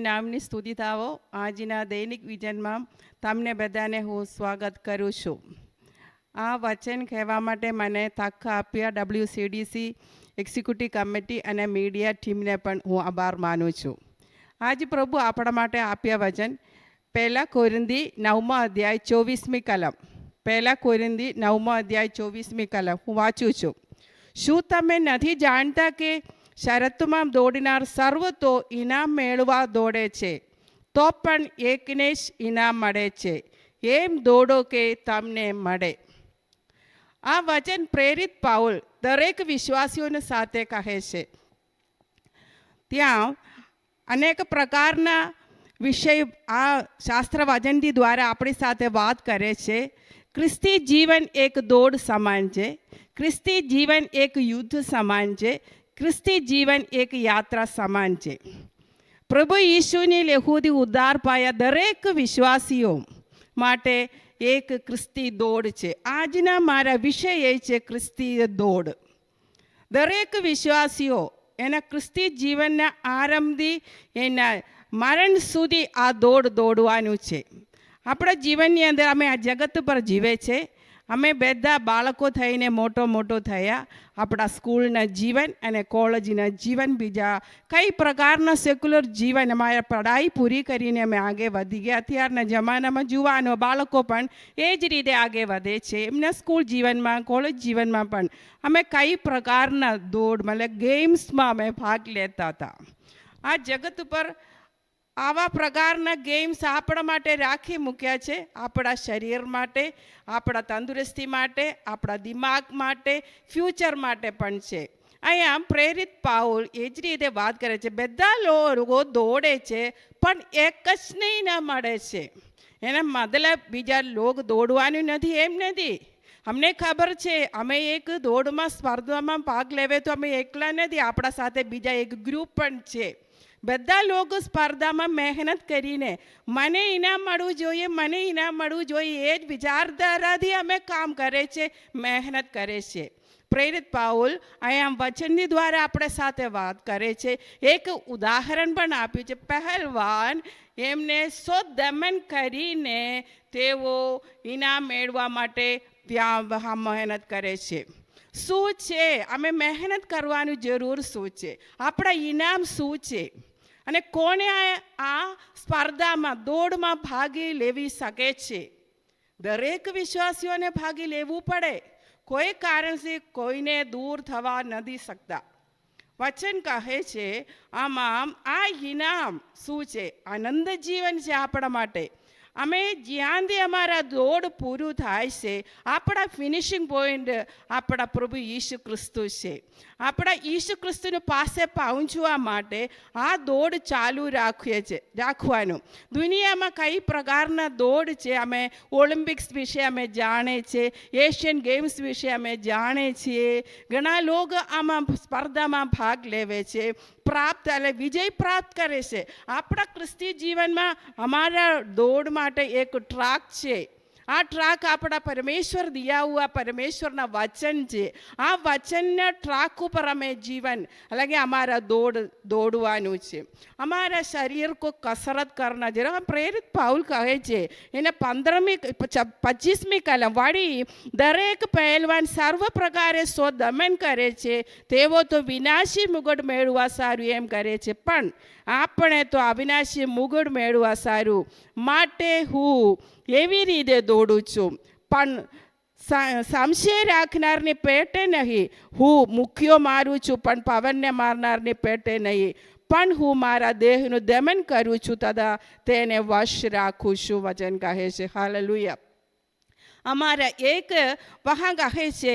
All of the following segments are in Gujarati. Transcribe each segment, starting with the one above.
નામની સ્તુતિ થાવો. આજના દૈનિક વિઝનમાં તમને બધાને હું સ્વાગત કરું છું. આ વચન કહેવા માટે મને તક આપ્યા WCDC એક્ઝિક્યુટિવ કમિટી અને મીડિયા ટીમને પણ હું આભાર માનું છું. આજ પ્રભુ આપણા માટે આપ્યા વચન 1 કોરિંથી 9 અધ્યાય 24મી કલમ. 1 કોરિંથી 9 અધ્યાય 24મી કલમ હું વાંચું છું. શું તમે નથી જાણતા કે શરતમાં દોડનાર સર્વ તો ઇનામ મેળવા દોડે છે, તો પણ એકને જ ઇનામ મળે છે. એમ દોડો કે તમને મળે. આ વચન પ્રેરિત પાઉલ દરેક વિશ્વાસીઓને સાથે કહે છે. ત્યાં અનેક પ્રકારના વિષય આ શાસ્ત્ર વચનથી દ્વારા આપણી સાથે વાત કરે છે. ખ્રિસ્તી જીવન એક દોડ સમાન છે. ખ્રિસ્તી જીવન એક યુદ્ધ સમાન છે. ખ્રિસ્તી જીવન એક યાત્રા સમાન છે. પ્રભુ ઈસુની લેહુથી ઉદ્ધાર પાયા દરેક વિશ્વાસીઓ માટે એક ખ્રિસ્તી દોડ છે. આજના મારા વિષય એ છે ખ્રિસ્તી દોડ. દરેક વિશ્વાસીઓ એના ખ્રિસ્તી જીવનના આરંભથી એના મરણ સુધી આ દોડવાનું છે. આપણા જીવનની અંદર અમે આ જગત પર જીવે છે. અમે બધા બાળકો થઈને મોટો થયા. આપણા સ્કૂલના જીવન અને કોલેજના જીવન, બીજા કઈ પ્રકારના સેક્યુલર જીવન, અમારી પઢાઈ પૂરી કરીને અમે આગળ વધી ગયા. અત્યારના જમાનામાં જુવાનો બાળકો પણ એ જ રીતે આગળ વધે છે. એમના સ્કૂલ જીવનમાં, કોલેજ જીવનમાં પણ અમે કઈ પ્રકારના દોડ મતલબ ગેમ્સમાં અમે ભાગ લેતા હતા. આ જગત ઉપર આવા પ્રકારના ગેમ્સ આપણા માટે રાખી મૂક્યા છે. આપણા શરીર માટે, આપણા તંદુરસ્તી માટે, આપણા દિમાગ માટે, ફ્યુચર માટે પણ છે. અહીંયા પ્રેરિત પાઉલ એ જ રીતે વાત કરે છે. બધા લોકો દોડે છે પણ એક જ નહીં મળે છે. એના મતલબ બીજા લોકો દોડવાનું નથી એમ નથી. અમને ખબર છે અમે એક દોડમાં સ્પર્ધામાં ભાગ લેવે તો અમે એકલા નથી, આપણા સાથે બીજા એક ગ્રુપ પણ છે. બધા લોકો સ્પર્ધામાં મહેનત કરીને મને ઇનામ મળવું જોઈએ એ જ વિચારધારાથી અમે કામ કરે છે, મહેનત કરે છે. પ્રેરિત પાઉલ અહીંયા વચનની દ્વારા આપણે સાથે વાત કરે છે. એક ઉદાહરણ પણ આપ્યું છે. પહેલવાન એમને દમન કરીને તેઓ ઇનામ મેળવવા માટે ત્યાં મહેનત કરે છે. શું છે અમે મહેનત કરવાની જરૂર? શું છે આપણા ઇનામ? શું છે અને કોને આ સ્પર્ધામાં દોડમાં ભાગી લેવી શકે છે? દરેક વિશ્વાસીઓને ભાગી લેવું પડે. કોઈ કારણથી કોઈને દૂર થવા નથી શકતા. વચન કહે છે આમાં આ ઇનામ શું છે? આનંદ જીવન છે આપણા માટે. અમે જ્યાંથી અમારા દોડ પૂરું થાય છે, આપણા ફિનિશિંગ પોઈન્ટ આપણા પ્રભુ ઈસુ ખ્રિસ્તુ છે. આપણા ઈસુ ક્રિસ્તુની પાસે પહોંચવા માટે આ દોડ ચાલુ રાખવાનું. દુનિયામાં કઈ પ્રકારના દોડ છે. અમે ઓલિમ્પિક્સ વિશે અમે જાણે છે, એશિયન ગેમ્સ વિશે અમે જાણે છીએ. ઘણા લોકો આમાં સ્પર્ધામાં ભાગ લેવે છે, વિજય પ્રાપ્ત કરે છે. આપણા ખ્રિસ્તી જીવનમાં અમારા દોડ માટે એક ટ્રાક છે. આ ટ્રાક આપણા પરમેશ્વર દિયા હુઆ પરમેશ્વરના વચન છે. આ વચનના ટ્રાક ઉપર અમે જીવન એટલે અમારા દોડવાનું છે. અમારા શરીર કો કસરત કરના જરૂર. પ્રેરિત પાઉલ કહે છે એને 25મી કલમ વાળી દરેક પહેલવાન સર્વ પ્રકારે દમન કરે છે. તેઓ તો વિનાશી મુગટ મેળવવા સારું એમ કરે છે, પણ આપણે તો અવિનાશી મુગટ મેળવવા સારું માટે હું એવી રીતે દોડું છું. પણ સંશય રાખનારની પેટે નહીં, હું મુખ્યો મારું છું, પણ પવનને મારનારની પેટે નહીં. પણ હું મારા દેહનું દમન કરું છું તથા તેને વશ રાખું છું. વચન કહે છે હાલેલુયા. અમારા એક વહાં કહે છે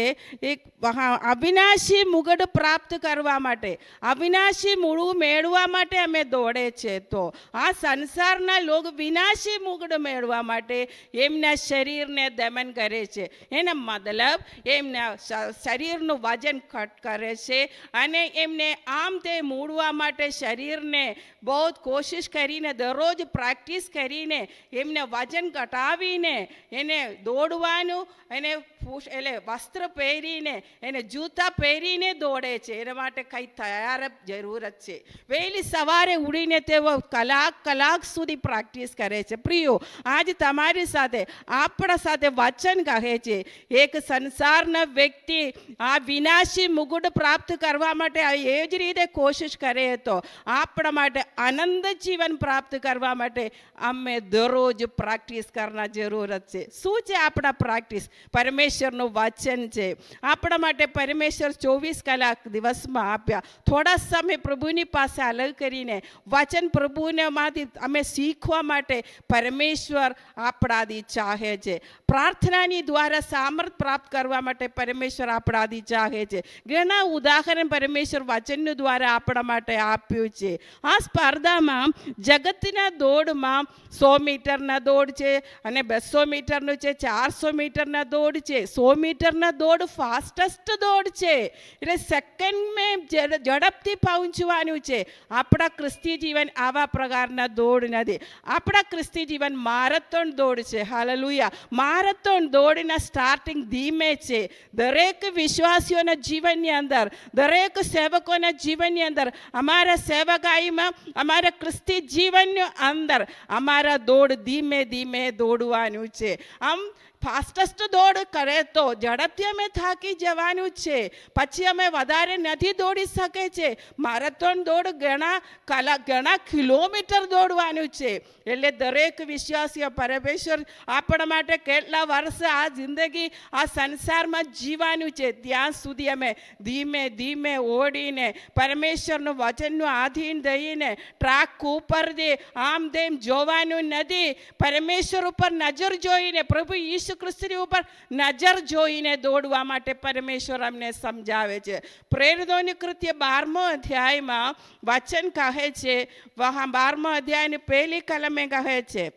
એક વહાં અવિનાશી મુગટ પ્રાપ્ત કરવા માટે, અવિનાશી મૂળું મેળવવા માટે અમે દોડે છે. તો આ સંસારના લોકો વિનાશી મુગટ મેળવવા માટે એમના શરીરને દમન કરે છે. એના મતલબ એમના શરીરનું વજન ઘટ કરે છે અને એમને આમ તે મૂળવા માટે શરીરને બહુ કોશિશ કરીને દરરોજ પ્રેક્ટિસ કરીને એમને વજન ઘટાવીને એને દોડવા દોડવાનું એને એટલે વસ્ત્ર પહેરીને એને જૂતા પહેરીને દોડે છે. એના માટે કંઈ તૈયાર જરૂરત છે. વહેલી સવારે ઉડીને તેઓ કલાક સુધી પ્રેક્ટિસ કરે છે. પ્રિયો, આજ તમારી સાથે આપણા સાથે વચન કહે છે, એક સંસારના વ્યક્તિ આ વિનાશી મુગુટ પ્રાપ્ત કરવા માટે એ જ રીતે કોશિશ કરે તો આપણા માટે આનંદ જીવન પ્રાપ્ત કરવા માટે અમે દરરોજ પ્રેક્ટિસ કરના જરૂરત છે. શું છે આપણા પ્રેક્ટિસ? પરમેશ્વરનું વચન છે. આપણા માટે પરમેશ્વર 24 કલાક દિવસમાં આપ્યા. થોડા સમય પ્રભુની પાસે અલગ કરીને વચન પ્રભુનેમાંથી અમે શીખવા માટે પરમેશ્વર આપણાથી ચાહે છે. પ્રાર્થનાની દ્વારા સામર્થ્ય પ્રાપ્ત કરવા માટે પરમેશ્વર આપણાથી ચાહે છે. ઘણા ઉદાહરણ પરમેશ્વર વચન દ્વારા આપણા માટે આપ્યું છે. આ સ્પર્ધામાં જગતના દોડમાં 100 મીટરના દોડ છે અને 200 મીટરનું છે, 400 મીટરના દોડ છે. 100 મીટરના દોડ ફાસ્ટેસ્ટ દોડ છે, એટલે સેકન્ડમાં ઝડપથી પહોંચવાનું છે. આપણા ક્રિસ્તી જીવન આવા પ્રકારના દોડ નથી. આપણા ક્રિસ્તી જીવન મારેથોન દોડ છે. હાલેલુયા. મારેથોન દોડના સ્ટાર્ટિંગ ધીમે છે. દરેક વિશ્વાસીઓના જીવનની અંદર, દરેક સેવકોના જીવનની અંદર, અમારા સેવકાઈમાં, અમારા ક્રિસ્તી જીવનની અંદર અમારા દોડ ધીમે ધીમે દોડવાનું છે. આમ ફાસ્ટેસ્ટ દોડ કરે તો ઝડપથી અમે થાકી જવાનું છે, પછી અમે વધારે નથી દોડી શકે છે. મારેથોન દોડ ઘણા કિલોમીટર દોડવાનું છે. એટલે દરેક વિશ્વાસીઓ પરમેશ્વર આપણા માટે કેટલા વર્ષ આ જિંદગી આ સંસારમાં જીવવાનું છે, ત્યાં સુધી અમે ધીમે ધીમે ઓડીને પરમેશ્વરનું વચનનું આધીન થઈને ટ્રાક ઉપર આમ તેમ જોવાનું નથી. પરમેશ્વર ઉપર નજર જોઈને, પ્રભુ ઈસુ ખ્રિસ્તની ઉપર નજર જોઈને દોડવા માટે પરમેશ્વર અમને સમજાવે છે. પ્રેરિતોની કૃત્ય 12મો અધ્યાયમાં વચન કહે છે, 12મા અધ્યાયની પહેલી કલમે કહે છે,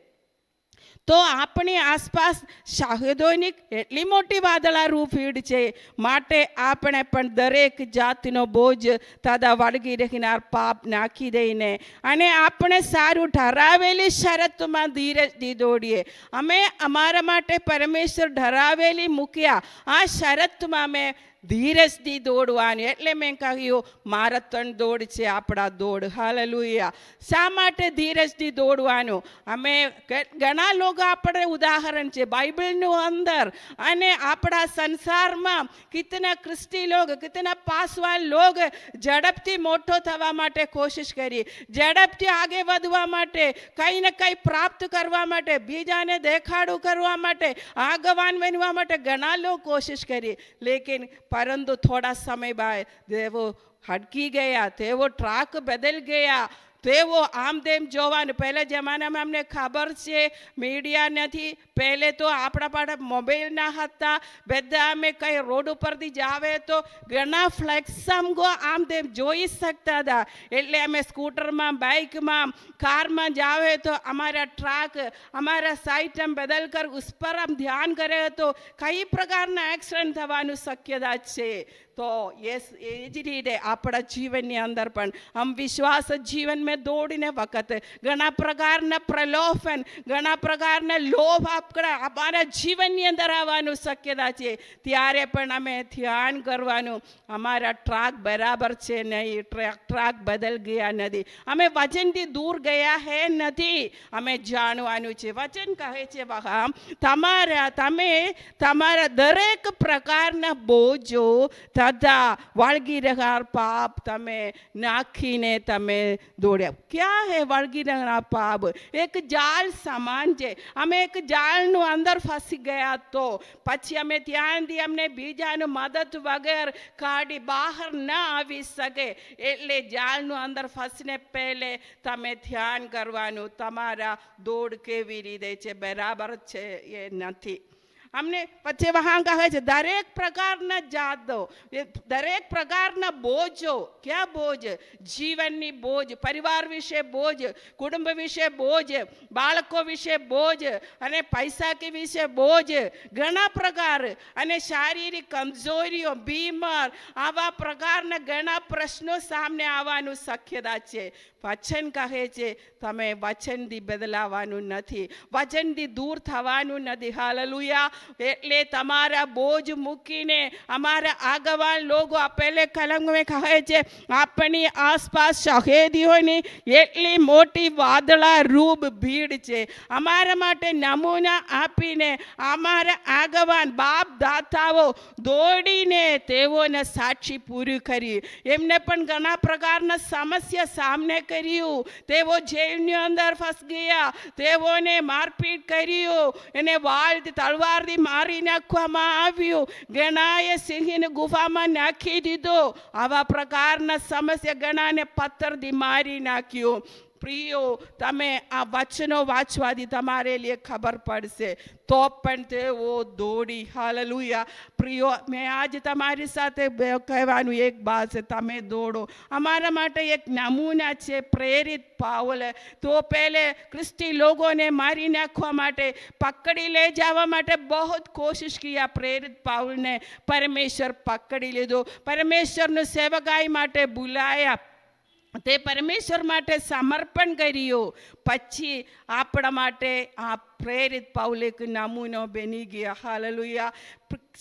તો આપણી આસપાસ શાહિદોની એટલી મોટી વાદળારૂપ ભીડ છે, માટે આપણે પણ દરેક જાતનો બોજ તથા વળગી રહેનાર પાપ નાખી દઈને અને આપણે સારું ઠરાવેલી શરતમાં ધીરજથી દોડીએ. અમે અમારા માટે પરમેશ્વર ઠરાવેલી મૂક્યા આ શરતમાં અમે ધીરજથી દોડવાની. એટલે મેં કહ્યું મારેથોન દોડ છે આપણા દોડ. હાલેલુયા. શા માટે ધીરજથી દોડવાનું? અમે ઘણા લોકો આપણે ઉદાહરણ છે બાઇબલનું અંદર અને આપણા સંસારમાં કિતના ક્રિસ્તી લોગ, કિતના પાસવાન લોગ ઝડપથી મોટો થવા માટે કોશિશ કરી, ઝડપથી આગે વધવા માટે, કંઈ ને કંઈ પ્રાપ્ત કરવા માટે, બીજાને દેખાડું કરવા માટે, આગેવાન બનવા માટે ઘણા લોકો કોશિશ કરી. લેકિન પરંતુ થોડા સમય બાદ તેઓ હટકી ગયા, તેઓ ટ્રાક બદલ ગયા. તેઓ આમ તેમ જોવાનું. પહેલા જમાનામાં અમને ખબર છે મીડિયા નથી, પહેલે તો આપણા પાસે મોબાઈલ ના હતા. બધા અમે કંઈ રોડ ઉપરથી જાવે તો ઘણા ફ્લેક્સમગો આમ તેમ જોઈ શકતા હતા. એટલે અમે સ્કૂટરમાં, બાઇકમાં, કારમાં જાવે તો અમારા ટ્રાક, અમારા સાઈટ हम बदल कर उस पर हम ध्यान करें तो कई प्रकारના એક્સિડન્ટ થવાનું શક્યતા છે. તો એ જ રીતે આપણા જીવનની અંદર પણ આમ વિશ્વાસ જીવન મેં દોડીને વખત ઘણા પ્રકારના પ્રલોભન, ઘણા પ્રકારના લોભ આપણા જીવનની અંદર આવવાનું શક્યતા છે. ત્યારે પણ અમે ધ્યાન કરવાનું, અમારા ટ્રાક બરાબર છે નહીં, ટ્રાક બદલ ગયા નથી, અમે વચનથી દૂર ગયા હે નથી. અમે જાણવાનું છે. વચન કહે છે તમે તમારા દરેક પ્રકારના બોજો તથા વળગી રહેનાર પાપ તમે નાખીને તમે દોડ્યા. ક્યાં હે વળગી રહેનાર પાપ? એક જાળ સમાન છે. અમે એક જાળનું અંદર ફસી ગયા તો પછી અમે ત્યાંથી અમને બીજાનું મદદ વગર કાઢી બહાર ના આવી શકે. એટલે જાળનું અંદર ફસીને પહેલે તમે ધ્યાન કરવાનું, તમારા દોડ કેવી રીતે છે, બરાબર છે એ નથી. અમને પછી વહાં કહે છે દરેક પ્રકારના જાતો, દરેક પ્રકારના બોજો. ક્યાં બોજ? જીવનની બોજ, પરિવાર વિશે બોજ, કુટુંબ વિશે બોજ, બાળકો વિશે બોજ અને પૈસા કે વિશે બોજ, ઘણા પ્રકાર અને શારીરિક કમજોરીઓ, બીમાર, આવા પ્રકારના ઘણા પ્રશ્નો સામે આવવાનું શક્યતા છે. વચન કહે છે તમે વચનથી બદલાવાનું નથી, વચનથી દૂર થવાનું નથી. હાલેલુયા. એટલે તમારા બોજ મૂકીને અમારા આગેવાન લોકો પહેલે કલંગમાં કહે છે આપણી આસપાસ શહેદીઓની એટલી મોટી વાદળા રૂપ ભીડ છે. અમારા માટે નમૂના આપીને અમારા આગેવાન બાપ દાતાઓ દોડીને તેઓને સાક્ષી પૂરી કરી. એમને પણ ઘણા પ્રકારના સમસ્યા સામને કર્યું. તેઓ જેલની અંદર ફસ ગયા, તેઓને મારપીટ કર્યું, એને વાળથી તલવારથી મારી નાખવામાં આવ્યું, ઘણાએ સિંહની ગુફામાં નાખી દીધો. આવા પ્રકારના સમસ્યા ઘણાને પથ્થરથી મારી નાખ્યું. પ્રિયો, તમે આ વચનો વાંચવાથી તમારે लिए ખબર પડશે તો પણ તેઓ દોડી. હાલેલુયા. પ્રિયો, મેં આજ તમારી સાથે કહેવાનું એક વાત છે, તમે દોડો. અમારા માટે એક નમૂના છે પ્રેરિત પાઉલ. તો પહેલે ખ્રિસ્તી લોકોને મારી નાખવા માટે, પકડી લઈ જવા માટે બહુ કોશિશ કિયા. પ્રેરિત પાઉલને પરમેશ્વર પકડી લીધો, પરમેશ્વરનું સેવકાઈ માટે બોલાયા, તે પરમેશ્વર માટે સમર્પણ કર્યું. પછી આપણા માટે આ પ્રેરિત પાઉલ એક નમૂનો બની ગયા. હાલેલુયા.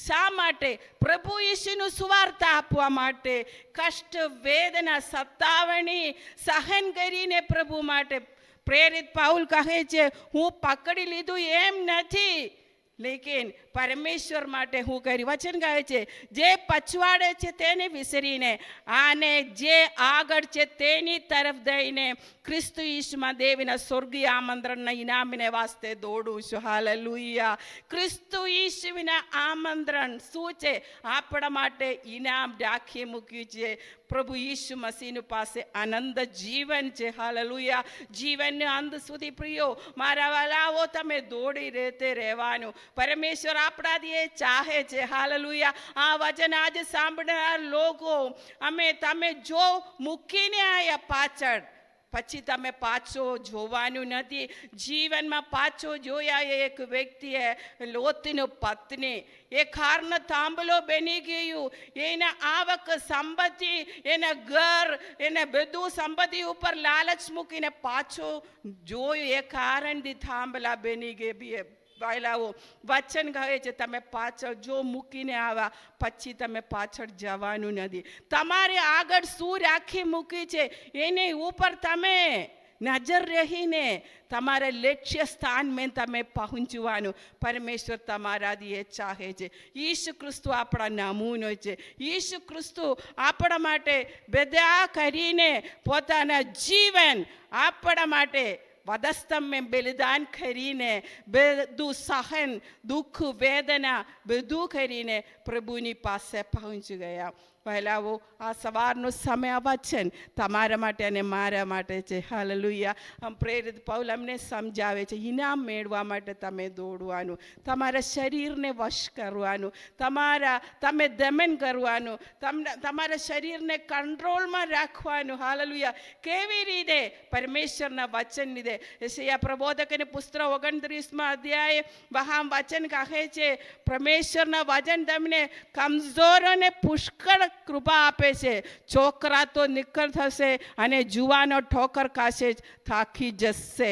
શા માટે? પ્રભુ ઈસુનું સુવાર્તા આપવા માટે, કષ્ટ વેદના સતાવણી સહન કરીને પ્રભુ માટે. પ્રેરિત પાઉલ કહે છે હું પકડી લીધું એમ નથી, લેકિન પરમેશ્વર માટે હું કરી. વચન કહે છે જે પછવાડે છે તેને વિસરીને અને જે આગળ છે તેની તરફ દઈને ખ્રિસ્તુ ઈસુમાં દેવીના સ્વર્ગીય આમંત્રણના ઇનામને વાસ્તે દોડું છું. હાલેલુયા. ખ્રિસ્તુ ઈસુના આમંત્રણ શું છે? આપણા માટે ઇનામ રાખી મૂક્યું છે. પ્રભુ ઈસુ મસીહની પાસે આનંદ જીવન છે. હાલેલુયા. જીવનના અંત સુધી પ્રિયો મારા વાલાઓ તમે દોડી રહેતે રહેવાનું પરમેશ્વર આપણાથી એ ચાહે છે. હાલેલુયા. આ વચન આજે સાંભળનાર લોકો, તમે જો મૂકીને આવ્યા પાછળ, પછી તમે પાછો જોવાનું નથી. જીવનમાં પાછો જોયા એક વ્યક્તિએ લોતની પત્ની, એ ખારનો થાંભલો બની ગયું. એના આવક સંપત્તિ, એના ઘર, એને બધું સંપત્તિ ઉપર લાલચ મૂકીને પાછો જોયું, એ કારણથી થાંભલા બની ગઈ. વાયલાઓ, વચન કહે છે તમે પાછળ જો મૂકીને આવ્યા પછી તમે પાછળ જવાનું નથી. તમારે આગળ શું રાખી મૂકી છે એની ઉપર તમે નજર રહીને તમારે લક્ષ્ય સ્થાન મેં તમે પહોંચવાનું પરમેશ્વર તમારાથી એ ચાહે છે. ઈસુ ખ્રિસ્તુ આપણા નમૂનો છે. ઈસુ ખ્રિસ્તુ આપણા માટે બધા કરીને પોતાના જીવન આપણા માટે વધસ્તંભ મેં બલિદાન કરીને બધું સહન, દુઃખ, વેદના બધું કરીને પ્રભુની પાસે પહોંચી ગયા. પહેલાઓ આ સવારનો સમય વચન તમારા માટે અને મારા માટે છે. હાલેલુયા. પ્રેરિત પાઉલ અમને સમજાવે છે ઇનામ મેળવવા માટે તમે દોડવાનું, તમારા શરીરને વશ કરવાનું, તમે દમન કરવાનું, તમારા શરીરને કંટ્રોલમાં રાખવાનું. હાલેલુયા. કેવી રીતે? પરમેશ્વરના વચન લીધે. યશાયા પ્રબોધકની પુસ્તક 29મા અધ્યાય વહાં વચન કહે છે પરમેશ્વરના વચન તમને કમજોરોને પુષ્કળ કૃપા આપે છે. છોકરા તો નિકર થશે અને જુવાનો ઠોકર ખાશે, થાકી જશે,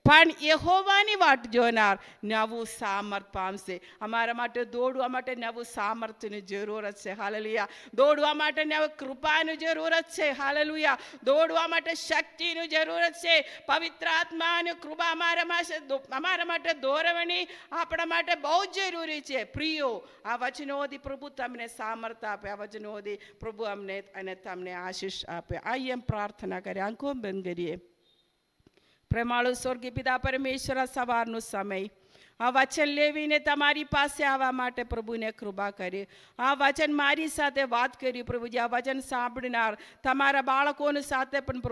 પણ યહોવાની વાટ જોનાર નવું સામર્થ પામશે. અમારા માટે દોડવા માટે નવું સામર્થ્યની જરૂરત છે. હાલેલુયા. દોડવા માટે નવી કૃપાની જરૂરત છે. હાલેલુયા. દોડવા માટે શક્તિની જરૂરત છે. પવિત્ર આત્માની કૃપા અમારા માટે દોરવાની આપણા માટે બહુ જરૂરી છે. પ્રિયો, આ વચનોથી પ્રભુ તમને સામર્થ આપે. આ વચનોથી પ્રભુ અમને અને તમને આશીષ આપે. આઈએ પ્રાર્થના કરીએ, આંખો બંધ કરીએ. પ્રેમાળુ સ્વર્ગીય પિતા પરમેશ્વર, સવારનો સમય આ વચન લેવીને તમારી પાસે આવવા માટે પ્રભુને કૃપા કરી. આ વચન મારી સાથે વાત કરી પ્રભુજી. આ વચન સાંભળનાર તમારા બાળકોની સાથે પણ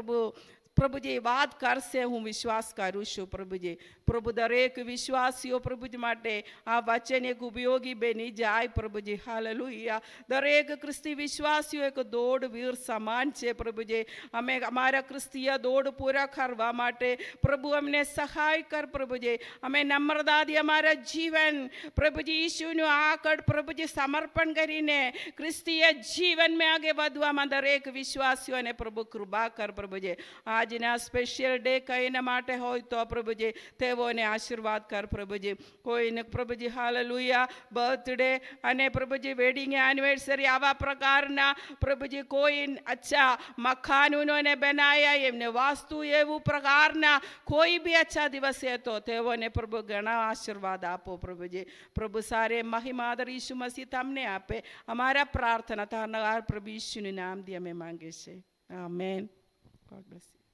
પ્રભુજી વાત કરશે હું વિશ્વાસ કરું છું. પ્રભુજી, પ્રભુ દરેક વિશ્વાસીઓ પ્રભુજી માટે આ વચન એક ઉપયોગી બની જાય. પ્રભુજી, હાલેલુયા. દરેક ખ્રિસ્તી વિશ્વાસીઓ એક દોડવીર સમાન છે. પ્રભુજી, અમે અમારા ક્રિસ્તીય દોડ પૂરા કરવા માટે પ્રભુ અમને સહાય કર. પ્રભુજી, અમે નમ્રતાથી અમારા જીવન પ્રભુજી ઈશુનું આગળ પ્રભુજી સમર્પણ કરીને ક્રિસ્તીય જીવનમાં આગળ વધવામાં દરેક વિશ્વાસીઓને પ્રભુ કૃપા કર. પ્રભુજી, આજ આજના સ્પેશિયલ ડે કઈના માટે હોય તો પ્રભુજી તેઓને આશીર્વાદ કર પ્રભુજી. કોઈને પ્રભુજી હાલેલુયા બર્થડે અને પ્રભુજી વેડિંગ એનિવર્સરી આવા પ્રકારના પ્રભુજી કોઈ અચ્છા મખાનોને બનાયા એમને વાસ્તુ એવું પ્રકારના કોઈ બી અચ્છા દિવસે તો તેઓને પ્રભુ ઘણા આશીર્વાદ આપો પ્રભુજી. પ્રભુ સારે મહિમા આદર ઈસુ મસીહ તમને આપે. અમારા પ્રાર્થના તારનાર પ્રભુ ઈસુનું નામથી અમે માંગીએ છીએ. આમેન. God bless you.